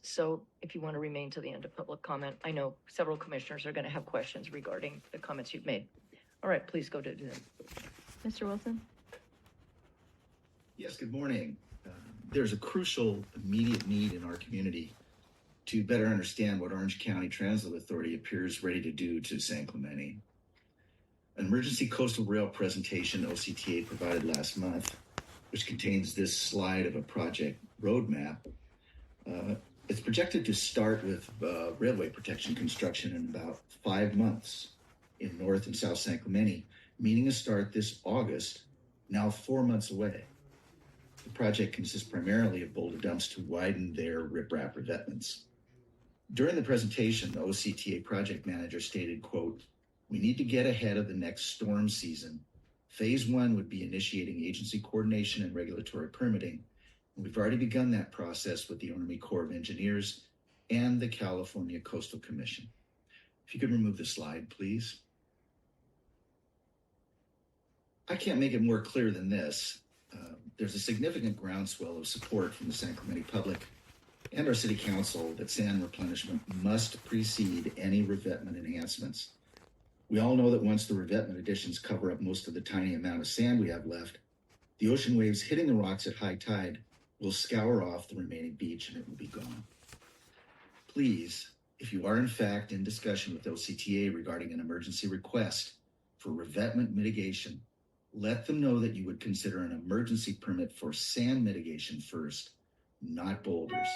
So if you want to remain to the end of public comment, I know several commissioners are going to have questions regarding the comments you've made. All right, please go to them. Mr. Wilson? Yes, good morning. There's a crucial immediate need in our community to better understand what Orange County Transit Authority appears ready to do to San Clemente. An emergency coastal rail presentation OCTA provided last month, which contains this slide of a project roadmap. It's projected to start with railway protection construction in about 5 months in North and South San Clemente, meaning a start this August, now 4 months away. The project consists primarily of boulder dumps to widen their riprap revetments. During the presentation, the OCTA project manager stated, quote, "We need to get ahead of the next storm season. Phase 1 would be initiating agency coordination and regulatory permitting. And we've already begun that process with the Army Corps of Engineers and the California Coastal Commission." If you could remove the slide, please. I can't make it more clear than this. There's a significant groundswell of support from the San Clemente public and our city council that sand replenishment must precede any revetment enhancements. We all know that once the revetment additions cover up most of the tiny amount of sand we have left, the ocean waves hitting the rocks at high tide will scour off the remaining beach and it will be gone. Please, if you are in fact in discussion with OCTA regarding an emergency request for revetment mitigation, let them know that you would consider an emergency permit for sand mitigation first, not boulders.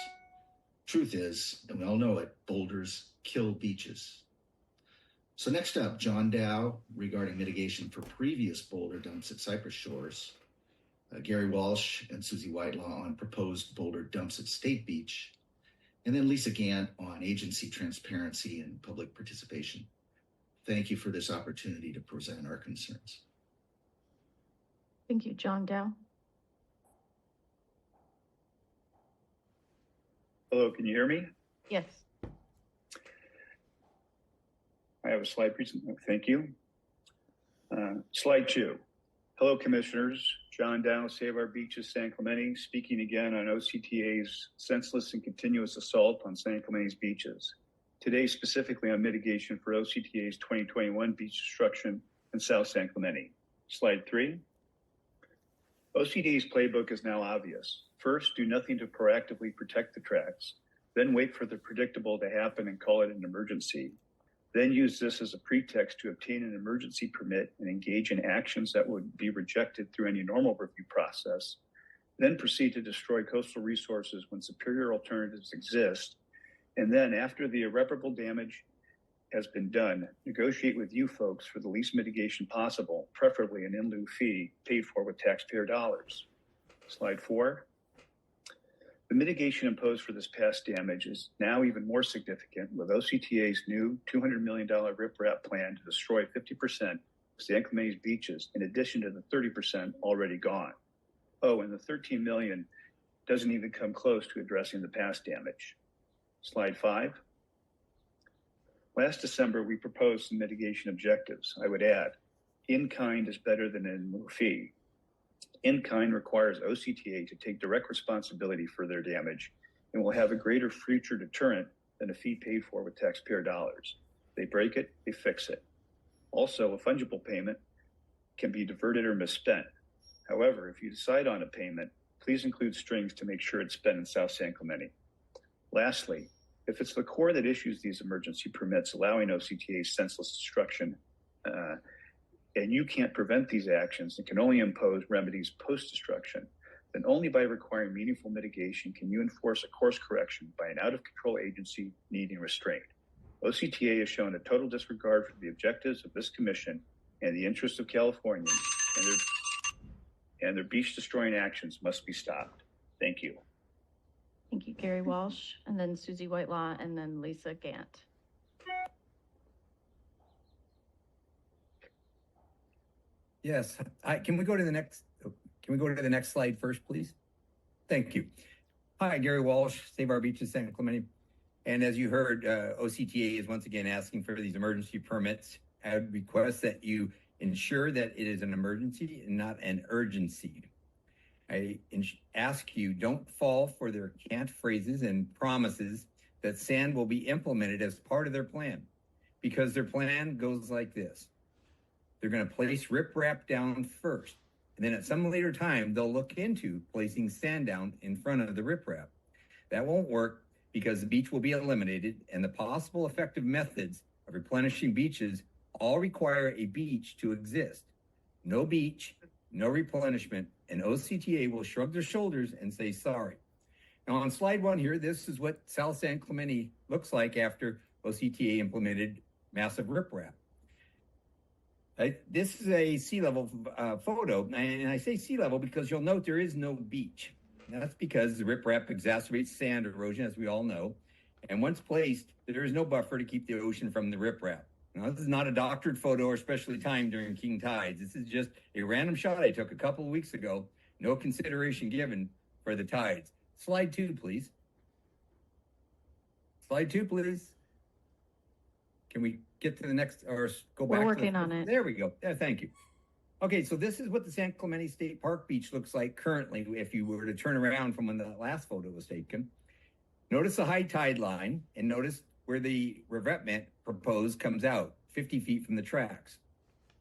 Truth is, and we all know it, boulders kill beaches. So next up, John Dow regarding mitigation for previous boulder dumps at Cypress Shores, Gary Walsh and Susie Whitelaw on proposed boulder dumps at State Beach, and then Lisa Gant on agency transparency and public participation. Thank you for this opportunity to present our concerns. Thank you, John Dow. Hello, can you hear me? Yes. I have a slide presentation. Thank you. Slide 2. Hello, commissioners. John Dow, Save Our Beaches, San Clemente, speaking again on OCTA's senseless and continuous assault on San Clemente's beaches. Today, specifically on mitigation for OCTA's 2021 beach destruction in South San Clemente. Slide 3. OCTA's playbook is now obvious. First, do nothing to proactively protect the tracks. Then wait for the predictable to happen and call it an emergency. Then use this as a pretext to obtain an emergency permit and engage in actions that would be rejected through any normal review process. Then proceed to destroy coastal resources when superior alternatives exist. And then, after the irreparable damage has been done, negotiate with you folks for the least mitigation possible, preferably an in lieu fee paid for with taxpayer dollars. Slide 4. The mitigation imposed for this past damage is now even more significant with OCTA's new $200 million riprap plan to destroy 50% of San Clemente's beaches, in addition to the 30% already gone. Oh, and the $13 million doesn't even come close to addressing the past damage. Slide 5. Last December, we proposed some mitigation objectives. I would add, in-kind is better than in lieu fee. In-kind requires OCTA to take direct responsibility for their damage and will have a greater future deterrent than a fee paid for with taxpayer dollars. They break it, they fix it. Also, a fungible payment can be diverted or misspent. However, if you decide on a payment, please include strings to make sure it's spent in South San Clemente. Lastly, if it's the Corps that issues these emergency permits allowing OCTA's senseless destruction, and you can't prevent these actions and can only impose remedies post-destruction, then only by requiring meaningful mitigation can you enforce a course correction by an out-of-control agency needing restraint. OCTA has shown a total disregard for the objectives of this commission and the interests of Californians, and their beach-destroying actions must be stopped. Thank you. Thank you, Gary Walsh, and then Susie Whitelaw, and then Lisa Gant. Yes. Can we go to the next slide first, please? Thank you. Hi, Gary Walsh, Save Our Beaches, San Clemente. And as you heard, OCTA is once again asking for these emergency permits. I would request that you ensure that it is an emergency and not an urgency. ask you, don't fall for their cant phrases and promises that sand will be implemented as part of their plan, because their plan goes like this. They're going to place riprap down first, and then at some later time, they'll look into placing sand down in front of the riprap. That won't work because the beach will be eliminated, and the possible effective methods of replenishing beaches all require a beach to exist. No beach, no replenishment, and OCTA will shrug their shoulders and say sorry. Now on slide 1 here, this is what South San Clemente looks like after OCTA implemented massive riprap. This is a sea level photo, and I say sea level because you'll note there is no beach. That's because the riprap exacerbates sand erosion, as we all know, and once placed, there is no buffer to keep the ocean from the riprap. Now, this is not a doctored photo or specially timed during king tides. This is just a random shot I took a couple of weeks ago. No consideration given for the tides. Slide 2, please. Slide 2, please. Can we get to the next, or go back? We're working on it. There we go. Yeah, thank you. Okay, so this is what the San Clemente State Park beach looks like currently if you were to turn around from when the last photo was taken. Notice the high tide line, and notice where the revetment proposed comes out, 50 feet from the tracks.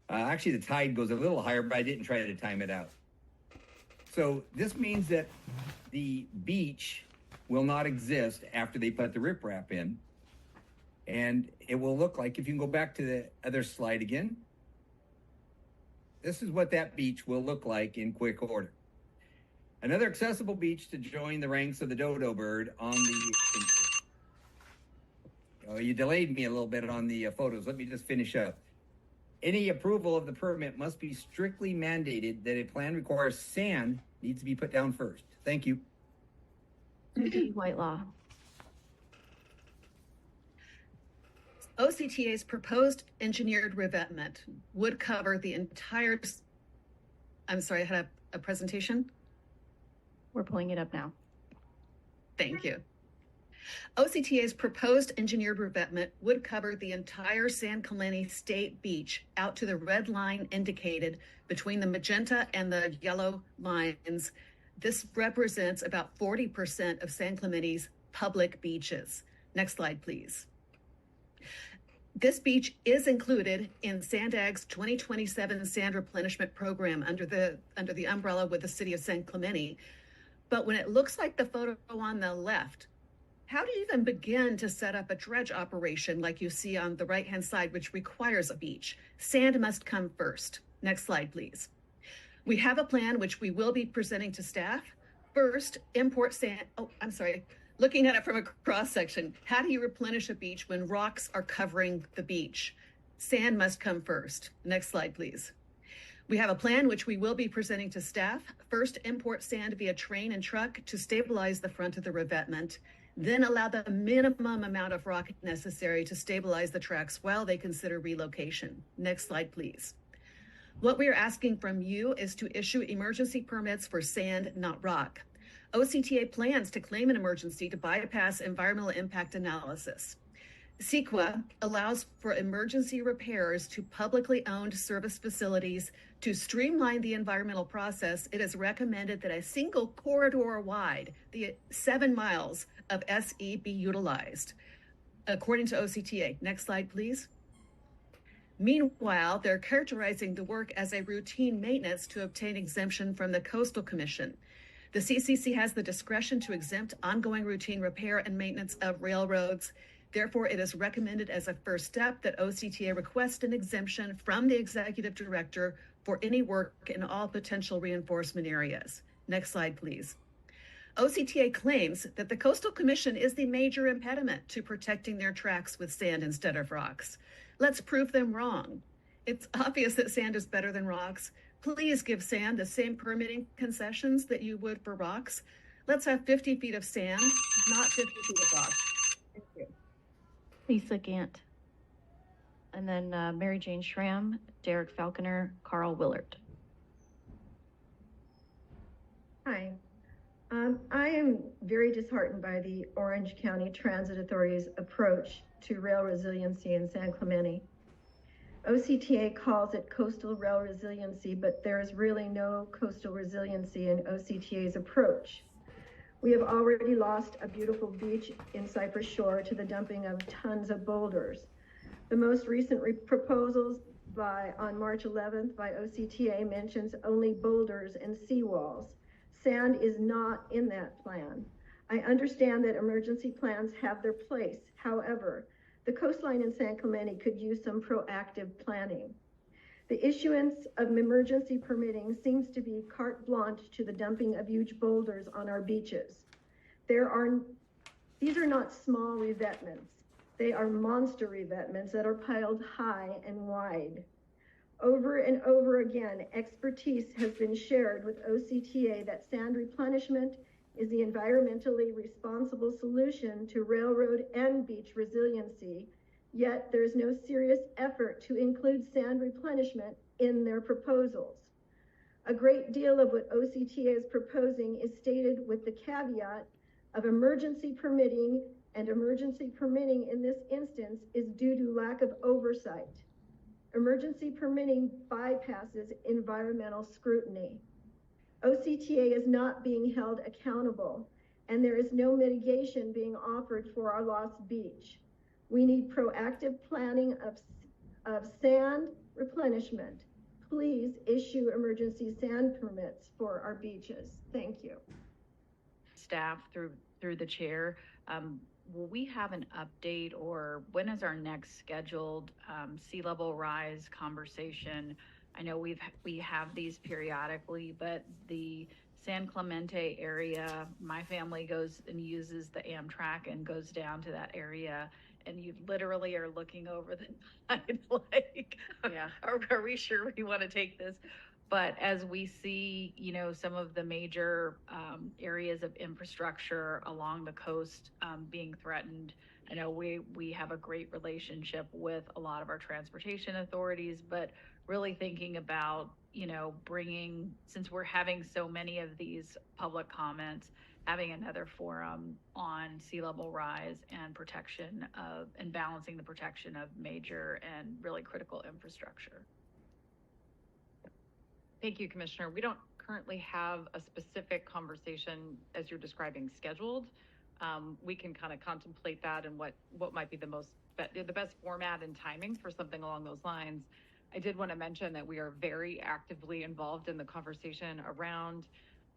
Actually, the tide goes a little higher, but I didn't try to time it out. So this means that the beach will not exist after they put the riprap in. And it will look like, if you can go back to the other slide again, this is what that beach will look like in quick order. Another accessible beach to join the ranks of the dodo bird on the... Oh, you delayed me a little bit on the photos. Let me just finish up. Any approval of the permit must be strictly mandated that a plan requires sand needs to be put down first. Thank you. Whitelaw. OCTA's proposed engineered revetment would cover the entire, I'm sorry, I had a presentation. We're pulling it up now. Thank you. OCTA's proposed engineered revetment would cover the entire San Clemente State Beach out to the red line indicated between the magenta and the yellow lines. This represents about 40% of San Clemente's public beaches. Next slide, please. This beach is included in SANDAG's 2027 sand replenishment program under the umbrella with the city of San Clemente. But when it looks like the photo on the left, how do you even begin to set up a dredge operation like you see on the right-hand side, which requires a beach? Sand must come first. Next slide, please. We have a plan which we will be presenting to staff. First, import sand. Oh, I'm sorry. Looking at it from a cross section, how do you replenish a beach when rocks are covering the beach? Sand must come first. Next slide, please. We have a plan which we will be presenting to staff. First, import sand via train and truck to stabilize the front of the revetment, then allow the minimum amount of rock necessary to stabilize the tracks while they consider relocation. Next slide, please. What we are asking from you is to issue emergency permits for sand, not rock. OCTA plans to claim an emergency to bypass environmental impact analysis. CEQA allows for emergency repairs to publicly owned service facilities. To streamline the environmental process, it is recommended that a single corridor wide, the 7 miles of SE, be utilized, according to OCTA. Next slide, please. Meanwhile, they're characterizing the work as a routine maintenance to obtain exemption from the Coastal Commission. The CCC has the discretion to exempt ongoing routine repair and maintenance of railroads. Therefore, it is recommended as a first step that OCTA request an exemption from the executive director for any work in all potential reinforcement areas. Next slide, please. OCTA claims that the Coastal Commission is the major impediment to protecting their tracks with sand instead of rocks. Let's prove them wrong. It's obvious that sand is better than rocks. Please give sand the same permitting concessions that you would for rocks. Let's have 50 feet of sand, not 50 feet of rock. Thank you. Lisa Gant. And then Mary Jane Schramm, Derek Falconer, Carl Willard. Hi. I am very disheartened by the Orange County Transit Authority's approach to rail resiliency in San Clemente. OCTA calls it coastal rail resiliency, but there is really no coastal resiliency in OCTA's approach. We have already lost a beautiful beach in Cypress Shore to the dumping of tons of boulders. The most recent proposals on March 11th by OCTA mentions only boulders and seawalls. Sand is not in that plan. I understand that emergency plans have their place. However, the coastline in San Clemente could use some proactive planning. The issuance of emergency permitting seems to be carte blanche to the dumping of huge boulders on our beaches. These are not small revetments. They are monster revetments that are piled high and wide. Over and over again, expertise has been shared with OCTA that sand replenishment is the environmentally responsible solution to railroad and beach resiliency, yet there's no serious effort to include sand replenishment in their proposals. A great deal of what OCTA is proposing is stated with the caveat of emergency permitting, and emergency permitting in this instance is due to lack of oversight. Emergency permitting bypasses environmental scrutiny. OCTA is not being held accountable, and there is no mitigation being offered for our lost beach. We need proactive planning of sand replenishment. Please issue emergency sand permits for our beaches. Thank you. Staff through the chair, will we have an update, or when is our next scheduled sea level rise conversation? I know we have these periodically, but the San Clemente area, my family goes and uses the Amtrak and goes down to that area, and you literally are looking over the night like, yeah, are we sure we want to take this? But as we see, you know, some of the major areas of infrastructure along the coast being threatened, I know we have a great relationship with a lot of our transportation authorities, but really thinking about, you know, bringing, since we're having so many of these public comments, having another forum on sea level rise and protection of, and balancing the protection of major and really critical infrastructure. Thank you, Commissioner. We don't currently have a specific conversation as you're describing scheduled. We can kind of contemplate that and what might be the best format and timing for something along those lines. I did want to mention that we are very actively involved in the conversation around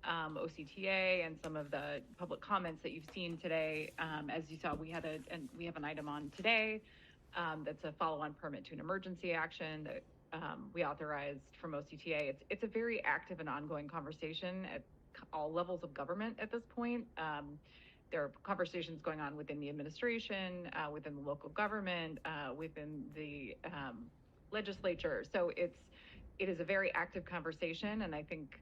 OCTA and some of the public comments that you've seen today. As you saw, we have an item on today that's a follow-on permit to an emergency action that we authorized from OCTA. It's a very active and ongoing conversation at all levels of government at this point. There are conversations going on within the administration, within the local government, within the legislature. So it is a very active conversation, and I think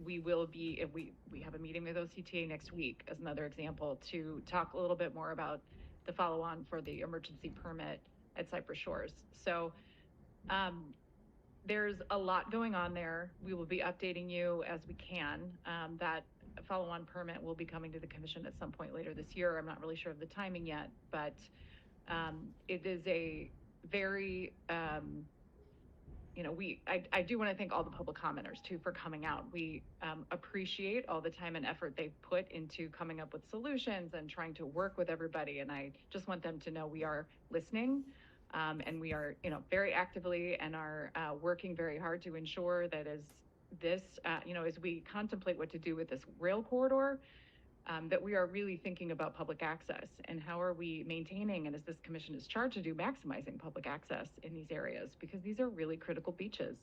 we will be, if we have a meeting with OCTA next week as another example, to talk a little bit more about the follow-on for the emergency permit at Cypress Shores. So there's a lot going on there. We will be updating you as we can. That follow-on permit will be coming to the commission at some point later this year. I'm not really sure of the timing yet, but it is a very, you know, I do want to thank all the public commenters too for coming out. We appreciate all the time and effort they've put into coming up with solutions and trying to work with everybody. And I just want them to know we are listening. And we are, you know, very actively and are working very hard to ensure that as we contemplate what to do with this rail corridor, that we are really thinking about public access and how are we maintaining, and as this commission is charged to do, maximizing public access in these areas, because these are really critical beaches.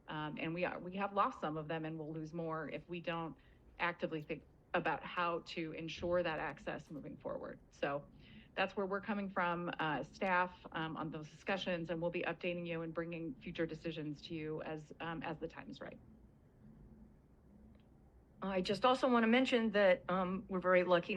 And we have lost some of them, and we'll lose more if we don't actively think about how to ensure that access moving forward. So that's where we're coming from, staff, on those discussions, and we'll be updating you and bringing future decisions to you as the time is right. I just also want to mention that we're very lucky